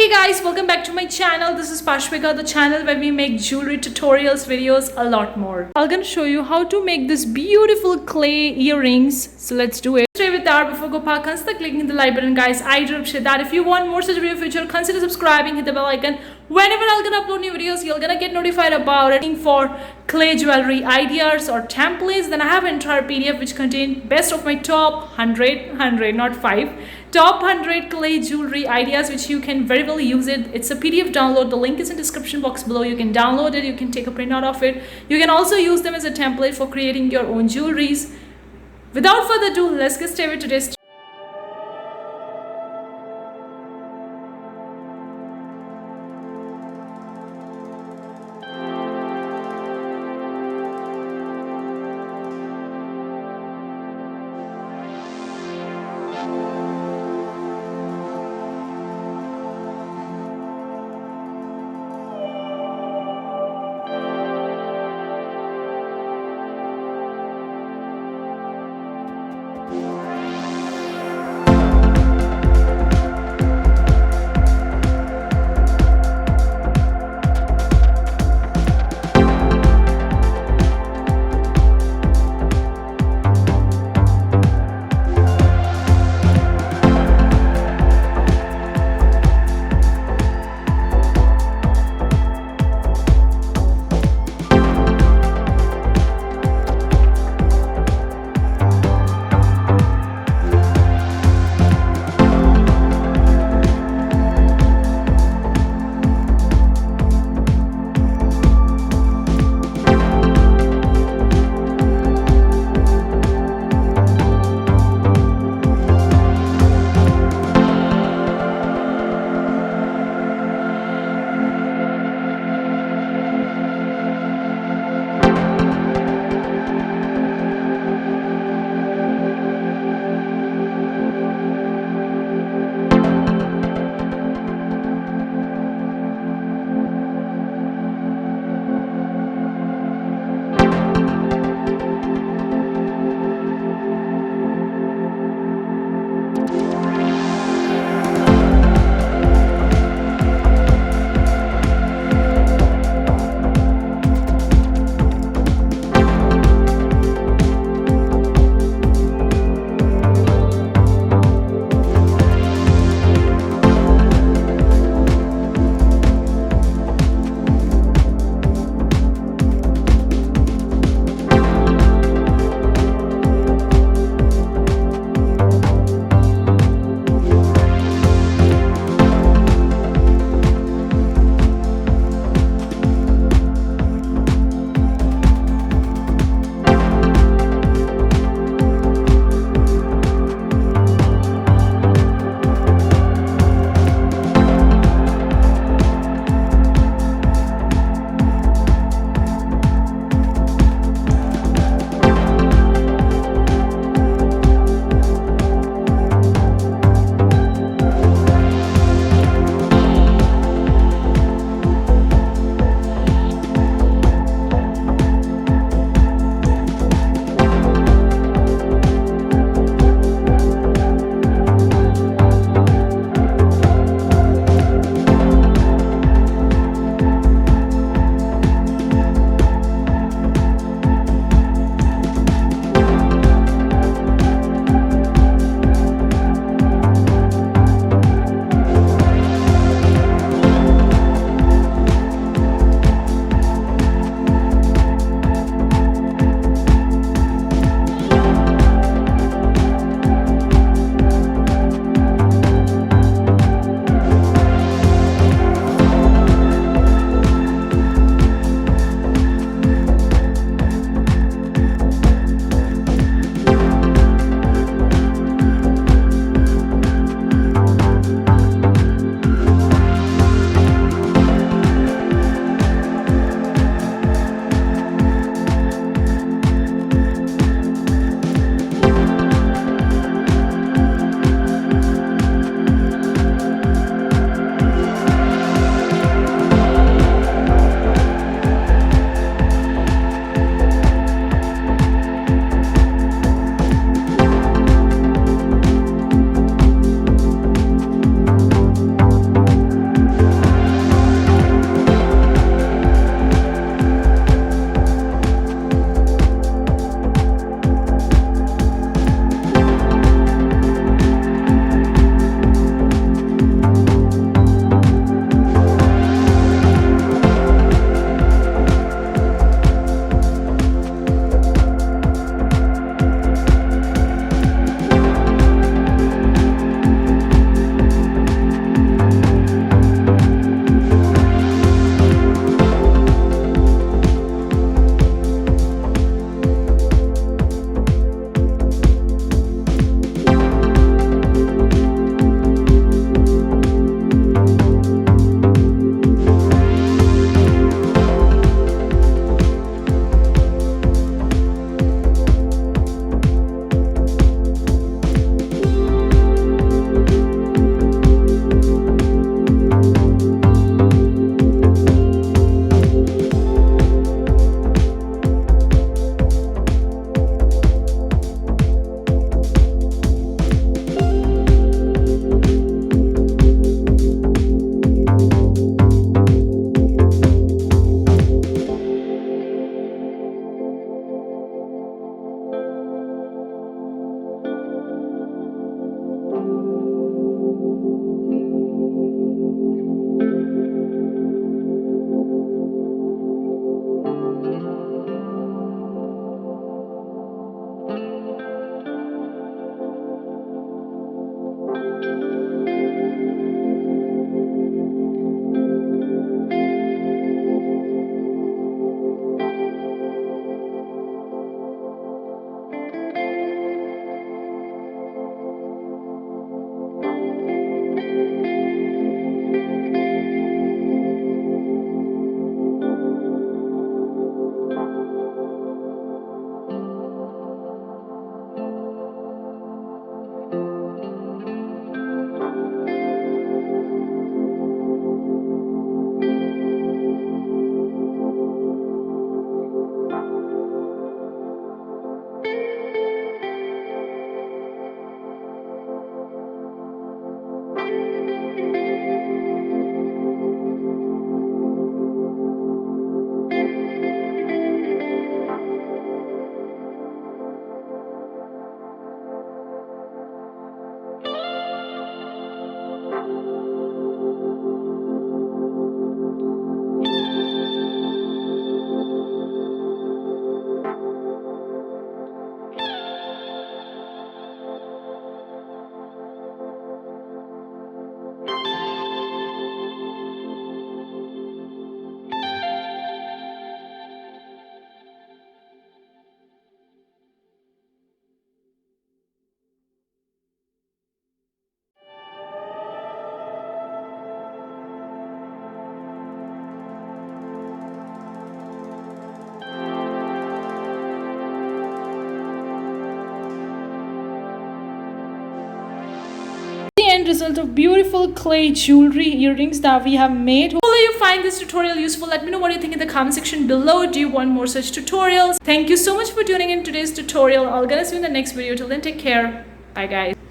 Hey guys, welcome back to my channel. This is Pashvika, the channel where we make jewelry tutorials, videos, a lot more. I'm gonna show you how to make this beautiful clay earrings. So let's do it. Stay with that before go park, consider clicking the like button, guys. I do appreciate that. If you want more such video future, consider subscribing, hit the bell icon. Whenever I'm gonna upload new videos, you're gonna get notified about it. For clay jewelry ideas or templates, then I have an entire PDF which contain best of my top 100 not 5 top 100 clay jewelry ideas which you can very well use it. It's a PDF download. The link is in description box below. You can download it, you can take a printout of it. You can also use them as a template for creating your own jewelries. Without further ado, let's get started with today's end result of beautiful clay jewelry earrings that we have made. Hopefully you find this tutorial useful. Let me know what you think in the comment section below. Do you want more such tutorials? Thank you so much for tuning in today's tutorial. I'll gonna see you in the next video. Till then, take care. Bye guys.